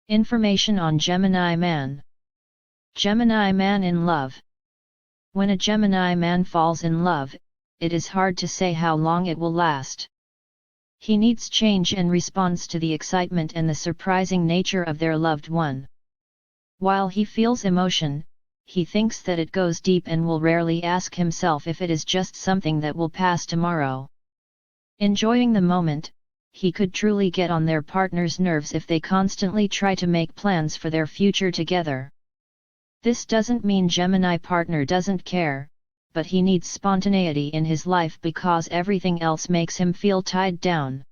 Information on Gemini Man. Gemini Man in love. When a Gemini man falls in love, it is hard to say how long it will last. He needs change and responds to the excitement and the surprising nature of their loved one. While he feels emotion, he thinks that it goes deep and will rarely ask himself if it is just something that will pass tomorrow. Enjoying the moment, he could truly get on their partner's nerves if they constantly try to make plans for their future together. This doesn't mean Gemini partner doesn't care, but he needs spontaneity in his life because everything else makes him feel tied down.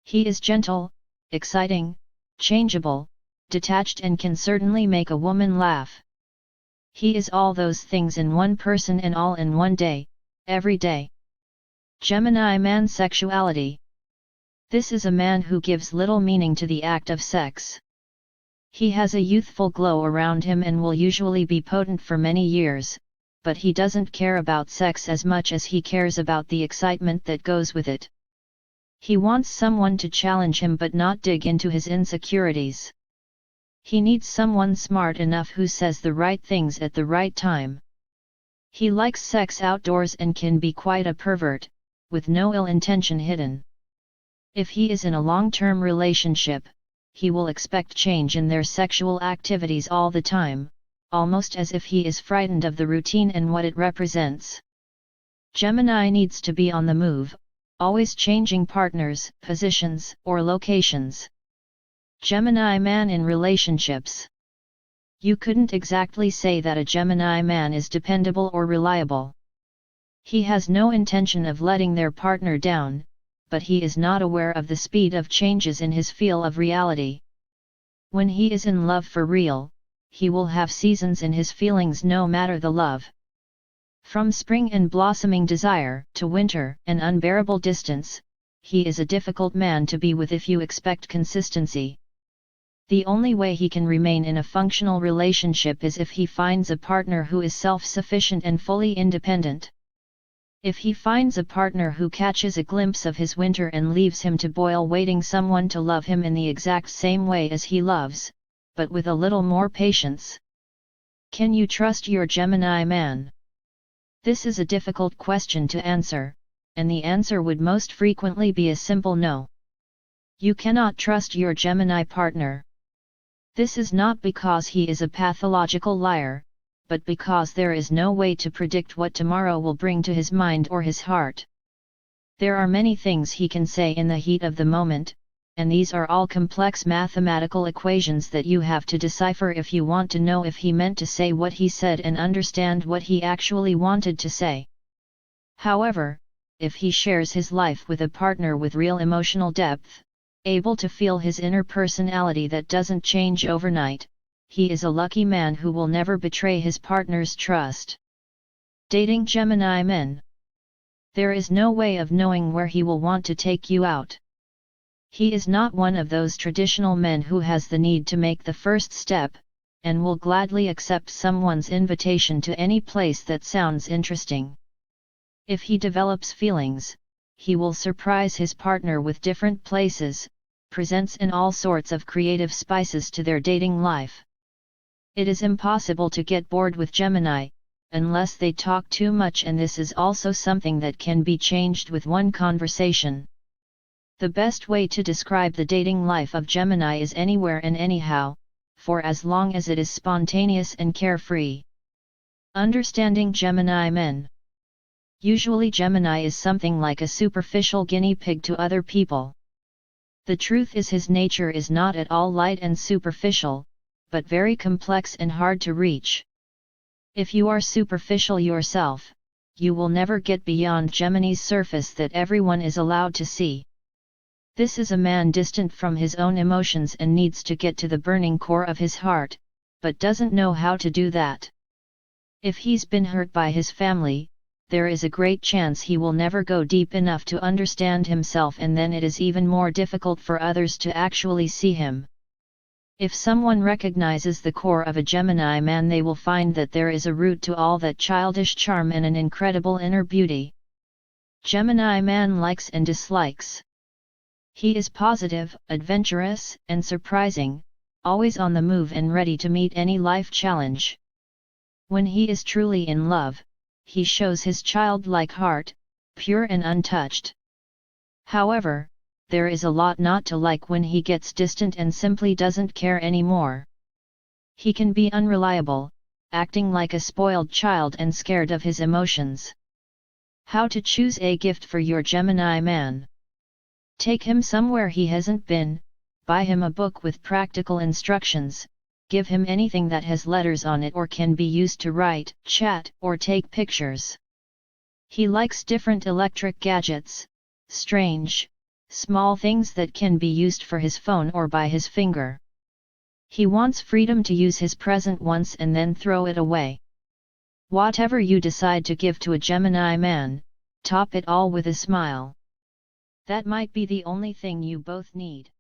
He is gentle, exciting, changeable, detached and can certainly make a woman laugh. He is all those things in one person and all in one day, every day. Gemini Man sexuality. This is a man who gives little meaning to the act of sex. He has a youthful glow around him and will usually be potent for many years, but he doesn't care about sex as much as he cares about the excitement that goes with it. He wants someone to challenge him but not dig into his insecurities. He needs someone smart enough who says the right things at the right time. He likes sex outdoors and can be quite a pervert, with no ill intention hidden. If he is in a long-term relationship, he will expect change in their sexual activities all the time, almost as if he is frightened of the routine and what it represents. Gemini needs to be on the move, always changing partners, positions, or locations. Gemini Man in relationships. You couldn't exactly say that a Gemini man is dependable or reliable. He has no intention of letting their partner down, but he is not aware of the speed of changes in his feel of reality. When he is in love for real, he will have seasons in his feelings no matter the love. From spring and blossoming desire to winter and unbearable distance, he is a difficult man to be with if you expect consistency. The only way he can remain in a functional relationship is if he finds a partner who is self-sufficient and fully independent. If he finds a partner who catches a glimpse of his winter and leaves him to boil waiting someone to love him in the exact same way as he loves, but with a little more patience. Can you trust your Gemini man? This is a difficult question to answer, and the answer would most frequently be a simple no. You cannot trust your Gemini partner. This is not because he is a pathological liar, but because there is no way to predict what tomorrow will bring to his mind or his heart. There are many things he can say in the heat of the moment, and these are all complex mathematical equations that you have to decipher if you want to know if he meant to say what he said and understand what he actually wanted to say. However, if he shares his life with a partner with real emotional depth, able to feel his inner personality that doesn't change overnight, he is a lucky man who will never betray his partner's trust. Dating Gemini Men. There is no way of knowing where he will want to take you out. He is not one of those traditional men who has the need to make the first step, and will gladly accept someone's invitation to any place that sounds interesting. If he develops feelings, he will surprise his partner with different places, presents in all sorts of creative spices to their dating life. It is impossible to get bored with Gemini, unless they talk too much, and this is also something that can be changed with one conversation. The best way to describe the dating life of Gemini is anywhere and anyhow, for as long as it is spontaneous and carefree. Understanding Gemini Men. Usually Gemini is something like a superficial guinea pig to other people. The truth is his nature is not at all light and superficial, but very complex and hard to reach. If you are superficial yourself, you will never get beyond Gemini's surface that everyone is allowed to see. This is a man distant from his own emotions and needs to get to the burning core of his heart, but doesn't know how to do that. If he's been hurt by his family, there is a great chance he will never go deep enough to understand himself, and then it is even more difficult for others to actually see him. If someone recognizes the core of a Gemini man, they will find that there is a root to all that childish charm and an incredible inner beauty. Gemini man likes and dislikes. He is positive, adventurous, and surprising, always on the move and ready to meet any life challenge. When he is truly in love, he shows his childlike heart, pure and untouched. However, there is a lot not to like when he gets distant and simply doesn't care anymore. He can be unreliable, acting like a spoiled child and scared of his emotions. How to choose a gift for your Gemini man. Take him somewhere he hasn't been, buy him a book with practical instructions, give him anything that has letters on it or can be used to write, chat, or take pictures. He likes different electric gadgets, strange, small things that can be used for his phone or by his finger. He wants freedom to use his present once and then throw it away. Whatever you decide to give to a Gemini man, top it all with a smile. That might be the only thing you both need.